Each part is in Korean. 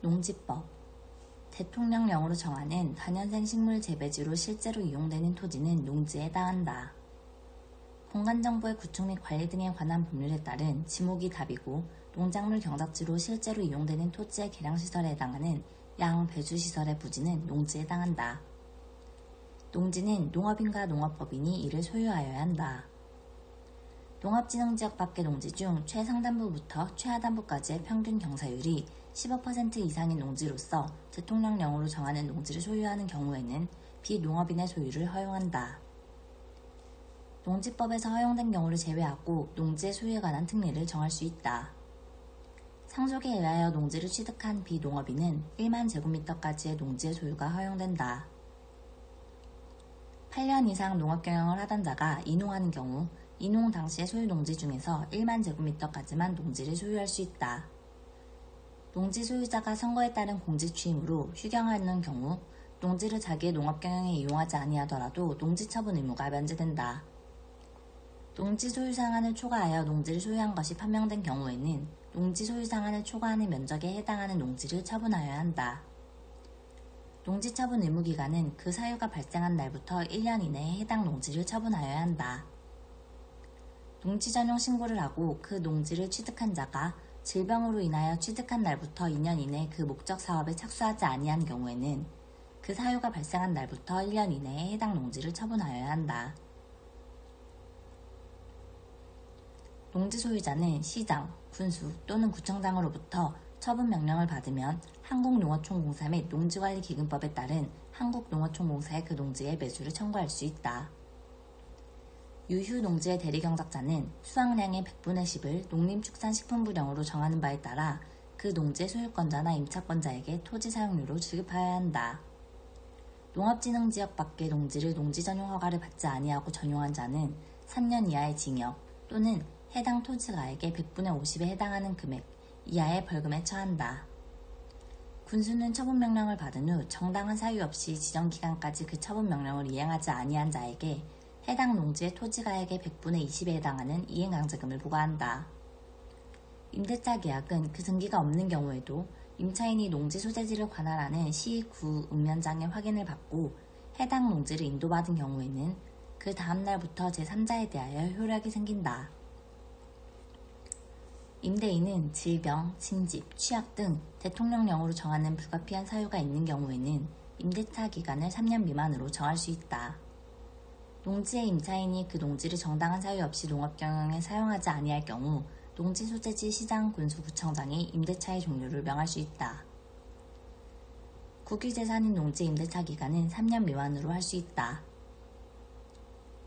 농지법 대통령령으로 정하는 다년생 식물 재배지로 실제로 이용되는 토지는 농지에 해당한다. 공간정보의 구축 및 관리 등에 관한 법률에 따른 지목이 답이고 농작물 경작지로 실제로 이용되는 토지의 계량시설에 해당하는 양배주시설의 부지는 농지에 해당한다. 농지는 농업인과 농업법인이 이를 소유하여야 한다. 농업진흥지역 밖의 농지 중 최상단부부터 최하단부까지의 평균 경사율이 15% 이상인 농지로서 대통령령으로 정하는 농지를 소유하는 경우에는 비농업인의 소유를 허용한다. 농지법에서 허용된 경우를 제외하고 농지의 소유에 관한 특례를 정할 수 있다. 상속에 의하여 농지를 취득한 비농업인은 1만 제곱미터까지의 농지의 소유가 허용된다. 8년 이상 농업 경영을 하던 자가 이농하는 경우 이농 당시의 소유 농지 중에서 1만 제곱미터까지만 농지를 소유할 수 있다. 농지 소유자가 선거에 따른 공지 취임으로 휴경하는 경우 농지를 자기의 농업 경영에 이용하지 아니하더라도 농지 처분 의무가 면제된다. 농지 소유 상한을 초과하여 농지를 소유한 것이 판명된 경우에는 농지 소유 상한을 초과하는 면적에 해당하는 농지를 처분하여야 한다. 농지 처분 의무 기간은 그 사유가 발생한 날부터 1년 이내에 해당 농지를 처분하여야 한다. 농지 전용 신고를 하고 그 농지를 취득한 자가 질병으로 인하여 취득한 날부터 2년 이내 그 목적 사업에 착수하지 아니한 경우에는 그 사유가 발생한 날부터 1년 이내에 해당 농지를 처분하여야 한다. 농지 소유자는 시장, 군수 또는 구청장으로부터 처분 명령을 받으면 한국농어촌공사 및 농지관리기금법에 따른 한국농어촌공사의 그 농지에 매수를 청구할 수 있다. 유휴 농지의 대리경작자는 수확량의 100분의 10을 농림축산식품부령으로 정하는 바에 따라 그 농지의 소유권자나 임차권자에게 토지 사용료로 지급하여야 한다. 농업진흥지역 밖의 농지를 농지 전용 허가를 받지 아니하고 전용한 자는 3년 이하의 징역 또는 해당 토지가액의 100분의 50에 해당하는 금액 이하의 벌금에 처한다. 군수는 처분명령을 받은 후 정당한 사유 없이 지정기간까지 그 처분명령을 이행하지 아니한 자에게 해당 농지의 토지가액의 100분의 20에 해당하는 이행강제금을 부과한다. 임대차 계약은 그 등기가 없는 경우에도 임차인이 농지 소재지를 관할하는 시, 구, 읍면장의 확인을 받고 해당 농지를 인도받은 경우에는 그 다음 날부터 제3자에 대하여 효력이 생긴다. 임대인은 질병, 침집, 취약 등 대통령령으로 정하는 불가피한 사유가 있는 경우에는 임대차 기간을 3년 미만으로 정할 수 있다. 농지의 임차인이 그 농지를 정당한 사유 없이 농업 경영에 사용하지 아니할 경우 농지 소재지 시장, 군수, 구청장이 임대차의 종료를 명할 수 있다. 국유재산인 농지 임대차 기간은 3년 미만으로 할 수 있다.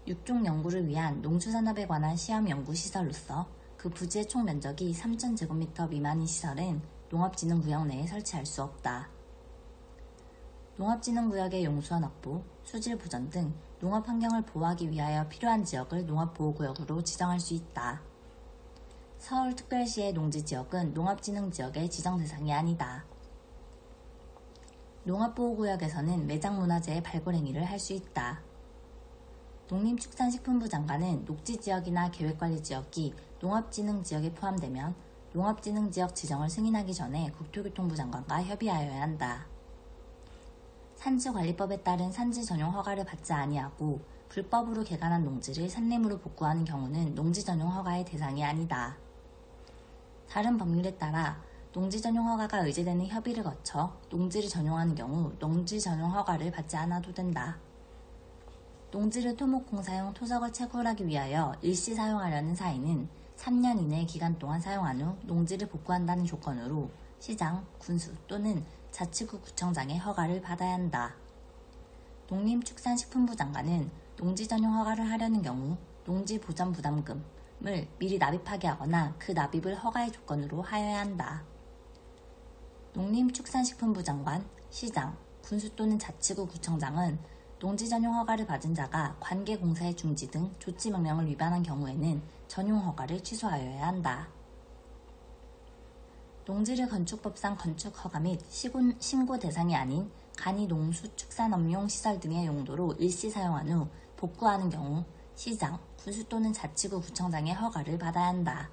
육종 연구를 위한 농수산업에 관한 시험 연구 시설로서 그 부지의 총 면적이 3,000제곱미터 미만인 시설은 농업진흥구역 내에 설치할 수 없다. 농업진흥구역의 용수원 확보, 수질 보전 등 농업 환경을 보호하기 위하여 필요한 지역을 농업보호구역으로 지정할 수 있다. 서울특별시의 농지지역은 농업진흥지역의 지정 대상이 아니다. 농업보호구역에서는 매장문화재의 발굴행위를 할 수 있다. 농림축산식품부 장관은 녹지지역이나 계획관리지역이 농업진흥지역에 포함되면 농업진흥지역 지정을 승인하기 전에 국토교통부 장관과 협의하여야 한다. 산지관리법에 따른 산지 전용 허가를 받지 아니하고 불법으로 개간한 농지를 산림으로 복구하는 경우는 농지 전용 허가의 대상이 아니다. 다른 법률에 따라 농지 전용 허가가 의제되는 협의를 거쳐 농지를 전용하는 경우 농지 전용 허가를 받지 않아도 된다. 농지를 토목공사용 토적을 채굴하기 위하여 일시 사용하려는 사인은 3년 이내 기간 동안 사용한 후 농지를 복구한다는 조건으로 시장, 군수 또는 자치구 구청장의 허가를 받아야 한다. 농림축산식품부 장관은 농지 전용 허가를 하려는 경우 농지보전부담금을 미리 납입하게 하거나 그 납입을 허가의 조건으로 하여야 한다. 농림축산식품부 장관, 시장, 군수 또는 자치구 구청장은 농지 전용 허가를 받은 자가 관계공사의 중지 등 조치명령을 위반한 경우에는 전용 허가를 취소하여야 한다. 농지를 건축법상 건축허가 및 신고 대상이 아닌 간이 농수축산업용 시설 등의 용도로 일시 사용한 후 복구하는 경우 시장, 군수 또는 자치구 구청장의 허가를 받아야 한다.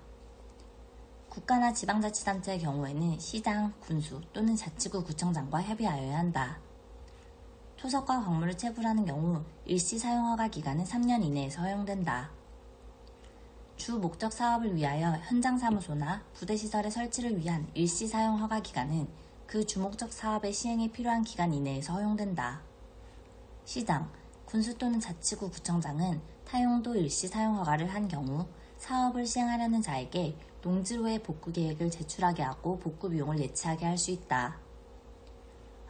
국가나 지방자치단체의 경우에는 시장, 군수 또는 자치구 구청장과 협의하여야 한다. 토석과 광물을 채굴하는 경우 일시 사용허가 기간은 3년 이내에서 허용된다. 주 목적 사업을 위하여 현장사무소나 부대시설의 설치를 위한 일시 사용허가 기간은 그 주목적 사업의 시행에 필요한 기간 이내에서 허용된다. 시장, 군수 또는 자치구 구청장은 타용도 일시 사용허가를 한 경우 사업을 시행하려는 자에게 농지로의 복구 계획을 제출하게 하고 복구 비용을 예치하게 할 수 있다.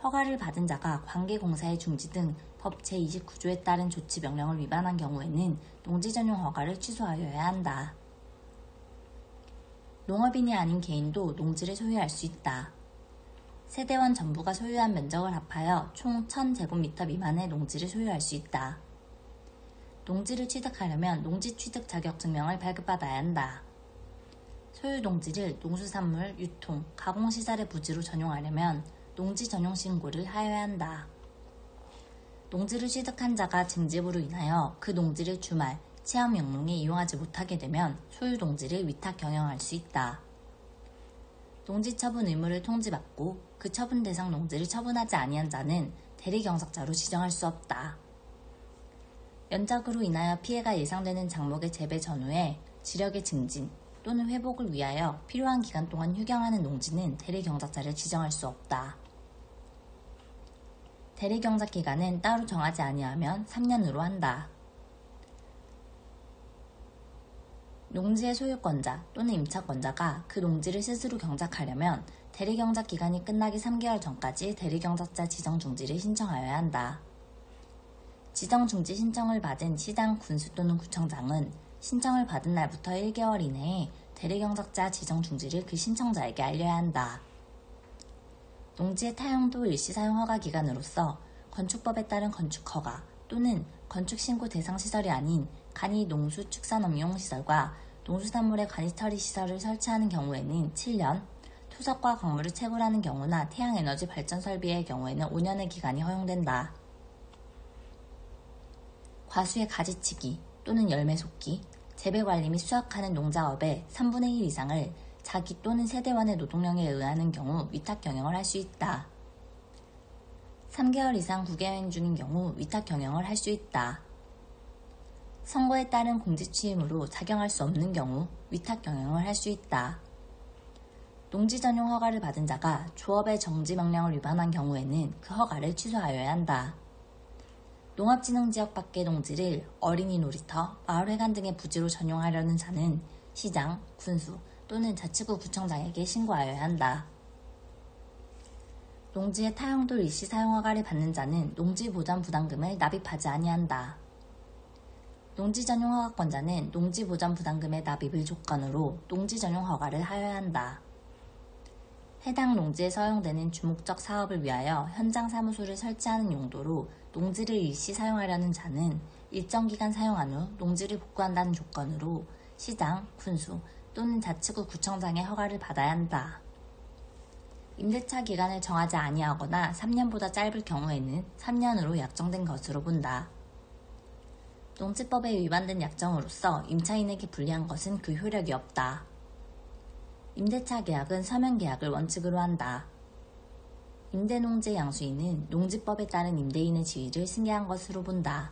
허가를 받은 자가 관계공사의 중지 등 법 제29조에 따른 조치 명령을 위반한 경우에는 농지 전용 허가를 취소하여야 한다. 농업인이 아닌 개인도 농지를 소유할 수 있다. 세대원 전부가 소유한 면적을 합하여 총 1000제곱미터 미만의 농지를 소유할 수 있다. 농지를 취득하려면 농지 취득 자격 증명을 발급받아야 한다. 소유 농지를 농수산물, 유통, 가공시설의 부지로 전용하려면 농지 전용 신고를 하여야 한다. 농지를 취득한 자가 증집으로 인하여 그 농지를 주말, 체험 영농에 이용하지 못하게 되면 소유 농지를 위탁 경영할 수 있다. 농지 처분 의무를 통지받고 그 처분 대상 농지를 처분하지 아니한 자는 대리경작자로 지정할 수 없다. 연작으로 인하여 피해가 예상되는 작목의 재배 전후에 지력의 증진 또는 회복을 위하여 필요한 기간 동안 휴경하는 농지는 대리경작자를 지정할 수 없다. 대리경작 기간은 따로 정하지 아니하면 3년으로 한다. 농지의 소유권자 또는 임차권자가 그 농지를 스스로 경작하려면 대리경작 기간이 끝나기 3개월 전까지 대리경작자 지정중지를 신청하여야 한다. 지정중지 신청을 받은 시장, 군수 또는 구청장은 신청을 받은 날부터 1개월 이내에 대리경작자 지정중지를 그 신청자에게 알려야 한다. 농지의 타용도 일시사용 허가 기간으로서 건축법에 따른 건축허가 또는 건축신고 대상 시설이 아닌 간이 농수 축산업용 시설과 농수산물의 관이처리 시설을 설치하는 경우에는 7년, 토석과 광물을 채굴하는 경우나 태양에너지 발전 설비의 경우에는 5년의 기간이 허용된다. 과수의 가지치기 또는 열매 속기, 재배관리 및 수확하는 농작업의 3분의 1 이상을 자기 또는 세대원의 노동력에 의하는 경우 위탁 경영을 할 수 있다. 3개월 이상 구개행 중인 경우 위탁 경영을 할 수 있다. 선거에 따른 공직 취임으로 작용할 수 없는 경우 위탁 경영을 할 수 있다. 농지 전용 허가를 받은 자가 조업의 정지 명령을 위반한 경우에는 그 허가를 취소하여야 한다. 농업진흥지역 밖의 농지를 어린이 놀이터, 마을회관 등의 부지로 전용하려는 자는 시장, 군수 또는 자치구 구청장에게 신고하여야 한다. 농지의 타용도 일시 사용허가를 받는 자는 농지보전 부담금을 납입하지 아니한다. 농지 전용 허가권자는 농지보전 부담금의 납입을 조건으로 농지 전용 허가를 하여야 한다. 해당 농지에 사용되는 주목적 사업을 위하여 현장 사무소를 설치하는 용도로 농지를 일시 사용하려는 자는 일정 기간 사용한 후 농지를 복구한다는 조건으로 시장, 군수 또는 자치구 구청장의 허가를 받아야 한다. 임대차 기간을 정하지 아니하거나 3년보다 짧을 경우에는 3년으로 약정된 것으로 본다. 농지법에 위반된 약정으로서 임차인에게 불리한 것은 그 효력이 없다. 임대차 계약은 서면 계약을 원칙으로 한다. 임대농지 양수인은 농지법에 따른 임대인의 지위를 승계한 것으로 본다.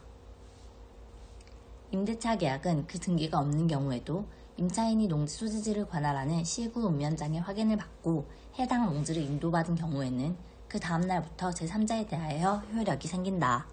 임대차 계약은 그 등기가 없는 경우에도 임차인이 농지 소지지를 관할하는 시구 읍면장의 확인을 받고 해당 농지를 인도받은 경우에는 그 다음 날부터 제3자에 대하여 효력이 생긴다.